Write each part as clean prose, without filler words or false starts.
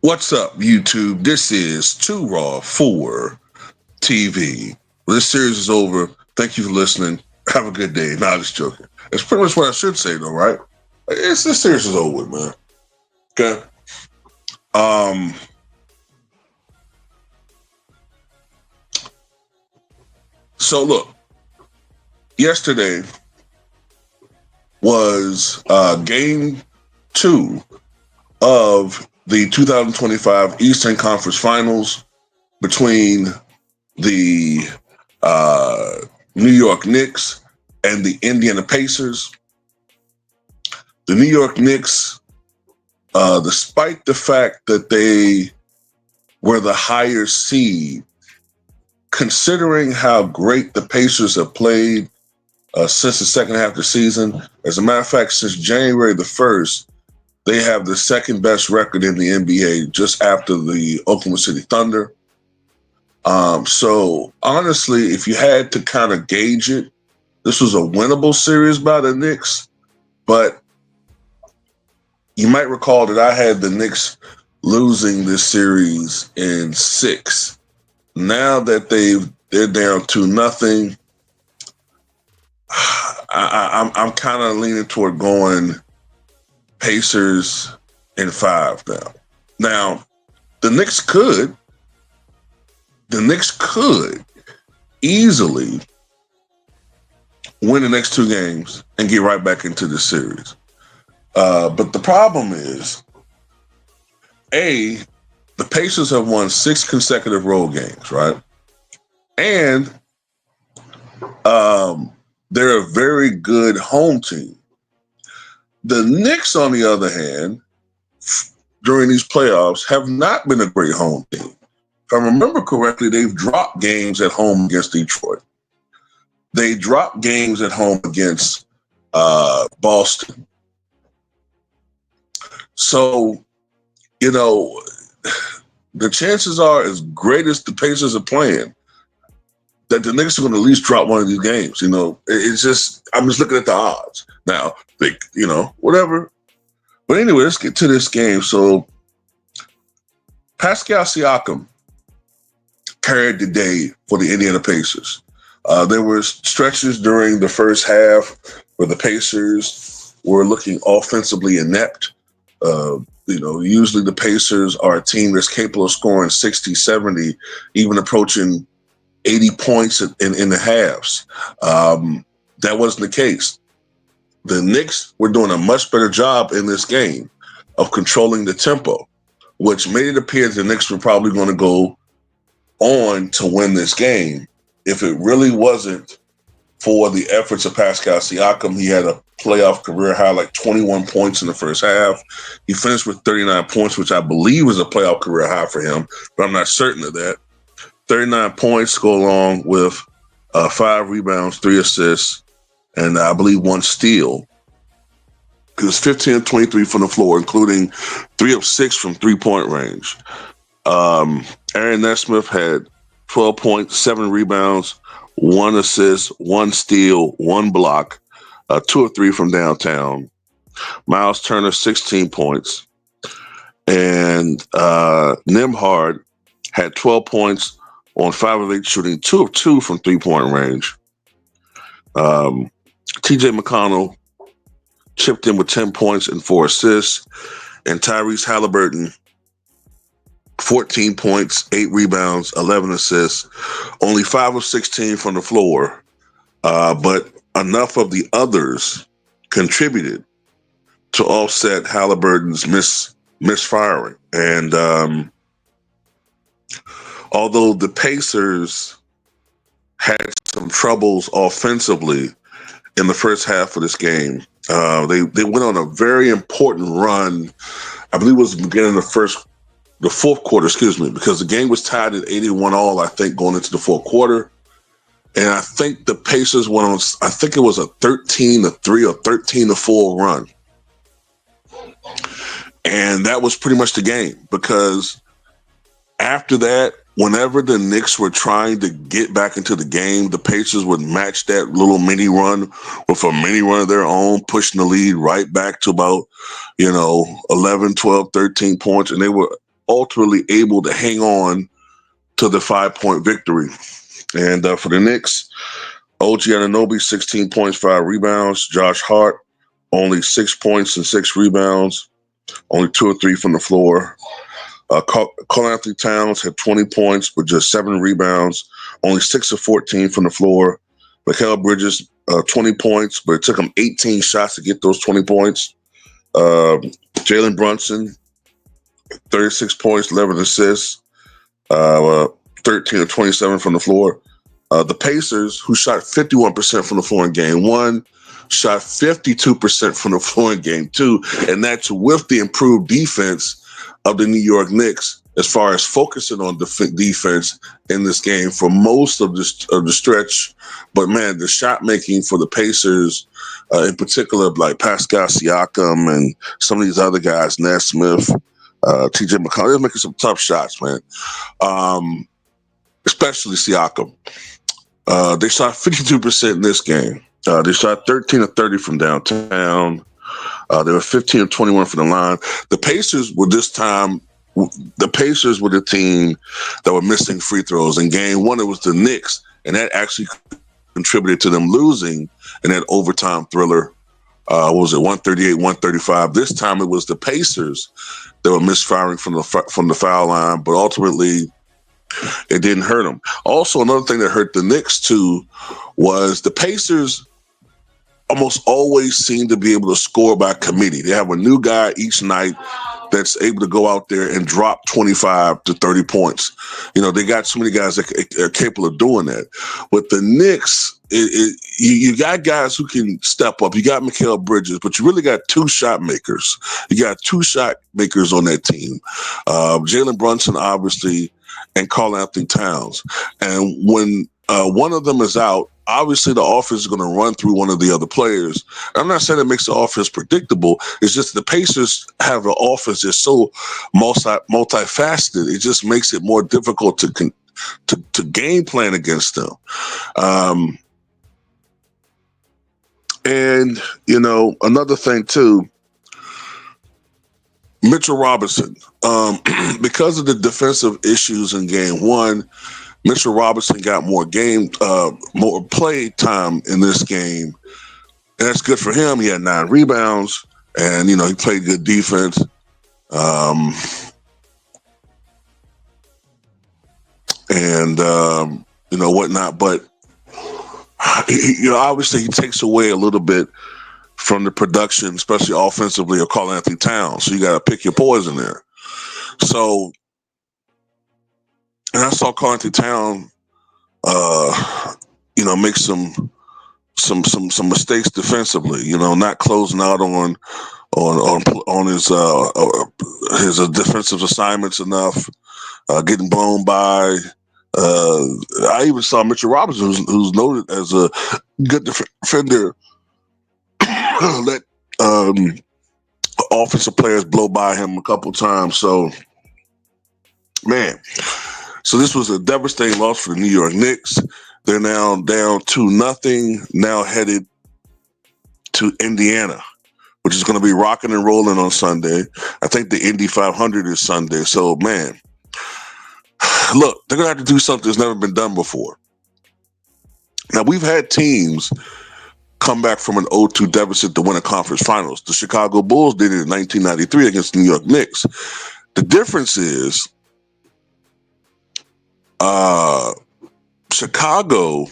What's up, YouTube? This is Too Raw for TV. Well, this series is over. Thank you for listening. Have a good day. Nah, just joking. That's pretty much what I should say, though, right? This series is over with, man. Okay. Um. So look, yesterday was game two of the 2025 Eastern Conference Finals between the uh, New York Knicks and the Indiana Pacers. The New York Knicks, despite the fact that they were the higher seed, considering how great the Pacers have played since the second half of the season, as a matter of fact, since January the 1st, they have the second best record in the NBA just after the Oklahoma City Thunder. So honestly, if you had to kind of gauge it, this was a winnable series by the Knicks, but you might recall that I had the Knicks losing this series in 6. Now that they're down 2-0, I'm kind of leaning toward going Pacers in 5 now. Now, the Knicks could easily win the next 2 games and get right back into the series. But the problem is, the Pacers have won 6 consecutive road games, right? And they're a very good home team. The Knicks, on the other hand, during these playoffs, have not been a great home team. If I remember correctly, they've dropped games at home against Detroit. They dropped games at home against Boston. So, the chances are, as great as the Pacers are playing, that the Knicks are going to at least drop one of these games. It's just, I'm just looking at the odds. Now, whatever. But anyway, let's get to this game. So, Pascal Siakam carried the day for the Indiana Pacers. There were stretches during the first half where the Pacers were looking offensively inept. Usually the Pacers are a team that's capable of scoring 60, 70, even approaching 80 points in the halves. That wasn't the case. The Knicks were doing a much better job in this game of controlling the tempo, which made it appear that the Knicks were probably going to go on to win this game. If it really wasn't for the efforts of Pascal Siakam, he had a playoff career high, like 21 points in the first half. He finished with 39 points, which I believe is a playoff career high for him, but I'm not certain of that. 39 points go along with 5 rebounds, 3 assists, and I believe 1 steal. He was 15 of 23 from the floor, including 3 of 6 from 3-point range. Aaron Nesmith had 12 points, 7 rebounds, 1 assist, 1 steal, 1 block, 2 of 3 from downtown. Miles Turner, 16 points. And Nembhard had 12 points on 5 of 8 shooting, 2 of 2 from 3-point range. TJ McConnell chipped in with 10 points and 4 assists. And Tyrese Halliburton, 14 points, 8 rebounds, 11 assists, only 5 of 16 from the floor. But enough of the others contributed to offset Halliburton's misfiring. And although the Pacers had some troubles offensively in the first half of this game, they went on a very important run. I believe it was the beginning of the fourth quarter, because the game was tied at 81-all, I think, going into the fourth quarter. And I think the Pacers went on, I think it was a 13-3 or 13-4 run. And that was pretty much the game, because after that, whenever the Knicks were trying to get back into the game, the Pacers would match that little mini run with a mini run of their own, pushing the lead right back to about, 11, 12, 13 points. And they were ultimately able to hang on to the 5-point victory. And for the Knicks, OG Anunoby, 16 points, 5 rebounds. Josh Hart, only 6 points and 6 rebounds, only 2 or 3 from the floor. Karl Anthony Towns had 20 points, but just 7 rebounds, only 6 of 14 from the floor. Mikal Bridges, 20 points, but it took him 18 shots to get those 20 points. Jalen Brunson, 36 points, 11 assists, 13 of 27 from the floor. The Pacers, who shot 51% from the floor in game one, shot 52% from the floor in game two, and that's with the improved defense of the New York Knicks as far as focusing on defense in this game for most of the stretch. But, man, the shot making for the Pacers, in particular, like Pascal Siakam and some of these other guys, Nesmith, TJ McConnell, they're making some tough shots, man, especially Siakam. They shot 52% in this game. They shot 13 of 30 from downtown. They were 15 of 21 from the line. The Pacers were the team that were missing free throws. In game one, it was the Knicks, and that actually contributed to them losing in that overtime thriller. What was it, 138-135? This time it was the Pacers that were misfiring from the foul line, but ultimately it didn't hurt them. Also, another thing that hurt the Knicks, too, was the Pacers almost always seem to be able to score by committee. They have a new guy each night that's able to go out there and drop 25 to 30 points. You know, they got so many guys that are capable of doing that. With the Knicks, you got guys who can step up. You got Mikal Bridges, but you really got 2 shot makers. You got 2 shot makers on that team. Jalen Brunson, obviously, and Karl Anthony Towns. And when one of them is out, obviously the offense is going to run through one of the other players. I'm not saying it makes the offense predictable. It's just the Pacers have an offense that's so multifaceted. It just makes it more difficult to game plan against them. And, you know, another thing, too, Mitchell Robinson, because of the defensive issues in game one, Mitchell Robinson got more play time in this game, and that's good for him. He had 9 rebounds, and you know he played good defense. You know whatnot, but obviously he takes away a little bit from the production, especially offensively, of Karl Anthony Towns. So you got to pick your poison there. So, and I saw Karl Anthony Towns, make some mistakes defensively. You know, not closing out on his defensive assignments enough, getting blown by. I even saw Mitchell Robinson, who's noted as a good defender, let offensive players blow by him a couple times. So, man, so this was a devastating loss for the New York Knicks. They're now down 2-0, now headed to Indiana, which is going to be rocking and rolling on Sunday. I think the Indy 500 is Sunday. So, man, look, they're going to have to do something that's never been done before. Now, we've had teams come back from an 0-2 deficit to win a conference finals. The Chicago Bulls did it in 1993 against the New York Knicks. The difference is Chicago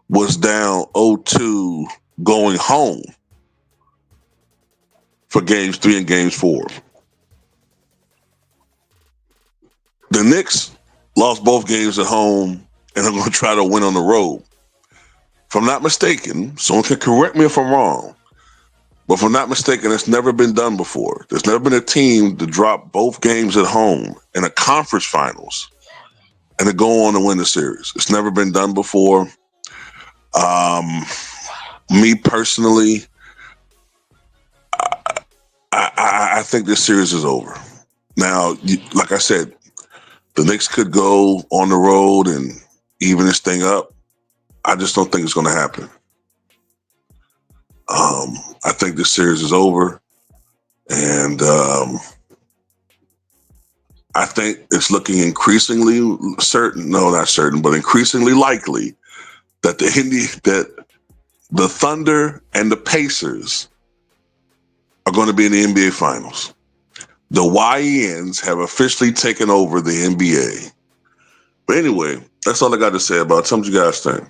was down 0-2 going home for games 3 and games 4. The Knicks lost both games at home and are going to try to win on the road. If I'm not mistaken, someone can correct me if I'm wrong, but if I'm not mistaken, it's never been done before. There's never been a team to drop both games at home in a conference finals and to go on and win the series. It's never been done before. Me personally, I think this series is over. Now, like I said, the Knicks could go on the road and even this thing up. I just don't think it's going to happen. I think this series is over. And I think it's looking increasingly certain, no, not certain, but increasingly likely that the Thunder and the Pacers are going to be in the NBA Finals. The YENs have officially taken over the NBA. But anyway, that's all I got to say about it. Tell me what you guys think.